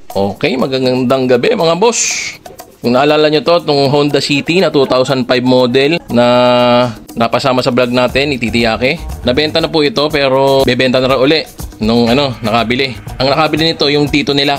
Okay, magandang gabi mga boss. Kung naalala nyo to, itong Honda City na 2005 model na napasama sa vlog natin ni Titi Yake. Nabenta na po ito pero bebenta na rin uli nung nakabili. Ang nakabili nito yung tito nila.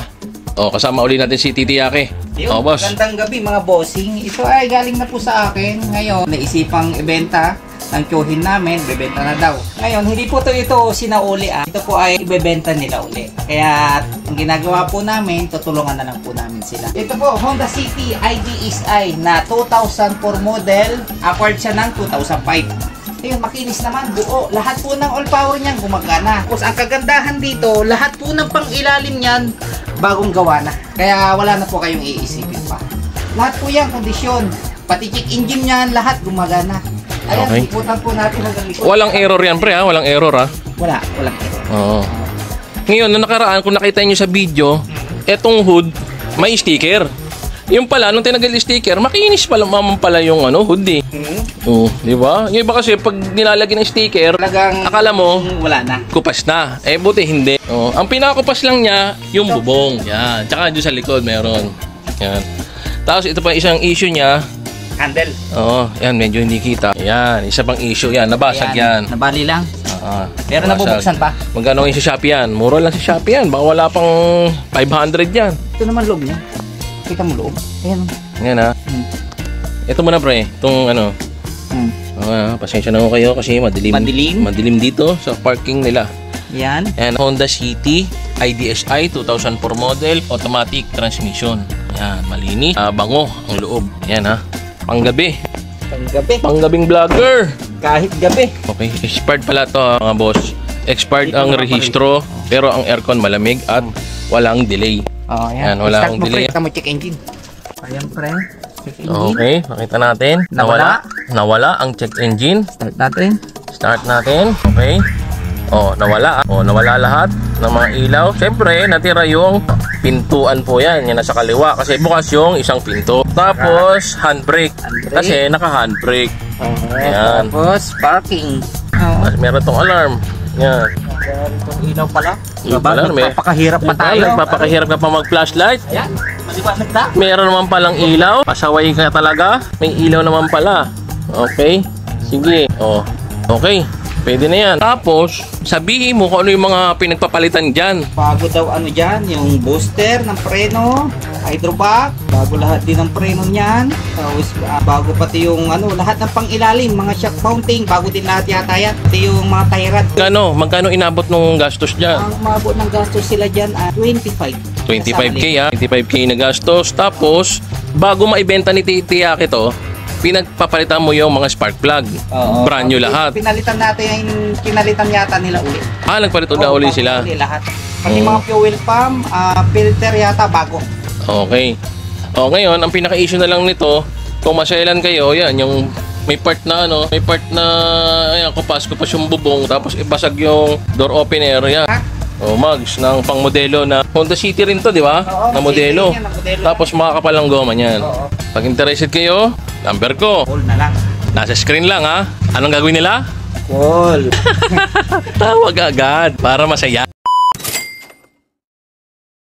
Kasama uli natin si Titi Yake. Boss. Magandang gabi mga bossing. Ito ay galing na po sa akin. Ngayon, naisipang ibenta. Ang tsuhin namin, bebenta na daw. Ngayon, hindi po ito sinauli. Ito po ay ibebenta nila uli. Kaya, ang ginagawa po namin, tutulungan na lang po namin sila. Ito po, Honda City IDSi na 2004 model. Acquired siya ng 2005. Ayun, makinis naman, buo. Lahat po ng all power niyan gumagana. Tapos, ang kagandahan dito, lahat po ng pang-ilalim niyan, bagong gawa na. Kaya, wala na po kayong iisipin pa. Lahat po yan, kondisyon. Pati check engine niyan, lahat gumagana. Ayan, okay. Ikutan po natin ang likod. Walang error yan pre ha? Walang error ha? Walang error. Oo. Ngayon, na nakaraan, kung nakita nyo sa video, etong hood, may sticker. Yung pala, nung tinagal yung sticker, makinis pala yung hood eh. Di ba? Yung iba kasi, pag nilalagyan ng sticker, talagang akala mo, wala na. kupas na. Buti hindi. Ang pinakakupas lang niya, yung bubong. Yan. Tsaka dyan sa likod, meron. Yan. Tapos, ito pa isang issue niya, Handle. Yan, medyo hindi kita. Yan, isa pang issue yan. Nabasag yan. Nabali lang. Pero nabasag. nabubuksan pa. Magkano yung sa Shopee yan? Mura lang sa Shopee yan. Baka wala pang 500 yan. Ito naman loob niya. Kita mo loob. Ayan. Yan ha. Ito muna pre. Itong pasensya na ko kayo kasi madilim dito sa parking nila. Yan. And Honda City IDSi 2004 model, automatic transmission. Yan, malinis. Bango ang loob. Yan ha. Panggabi. Panggabing vlogger. Kahit gabi. Okay, expired pala to mga boss. Expired ang rehistro, pero ang aircon malamig at walang delay. Yan. Walang delay. Kita mo check engine. Ayan pre. Check engine. Okay, makita natin. Nawala ang check engine. Start natin. Okay. Nawala. Nawala lahat ng mga ilaw. Siyempre, natira yung pintuan po yan. Yan nasa kaliwa. Kasi bukas yung isang pinto. Tapos, handbrake. Kasi naka-handbrake. Yan. Tapos, parking. Tapos, meron tong alarm. Yan. Meron tong ilaw pala. Nagpapakahirap pa tayo. Nagpapakahirap ka pa mag-flashlight. Ayan. Maliwanag na. Meron naman palang ilaw. Pasaway ka talaga. May ilaw naman pala. Okay. Sige. Okay. Pwede na yan. Tapos, sabihin mo kung ano yung mga pinagpapalitan dyan. Bago daw dyan, yung booster ng preno, hydropack, bago lahat din ng preno niyan. Tapos, bago pati yung lahat ng pangilalim, mga shock mounting, bago din lahat yata yan. Pati yung mga tie rod. Magkano inabot nung gastos dyan? Ang umabot ng gastos sila dyan, 25. 25k ha? 25k na gastos. Tapos, bago maibenta ni Titi Yake to, pinagpapalitan mo yung mga spark plug. Brand new lahat. Pinalitan yata nila uli. Nagpalit uli sila. Lahat. Pati mga fuel pump, filter yata bago. Okay. Ngayon, ang pinaka-issue na lang nito, kung maselan kayo, yan, yung may part na ayan, kupas yung bubong, tapos ibasag yung door opener, yan. Mags ng pang modelo na Honda City rin to, di ba? Na modelo. Tapos makakapal ang goma niyan. Pag interested kayo, number ko. Call na lang. Nasa screen lang ha. Anong gagawin nila? Call. Tawag agad para masaya.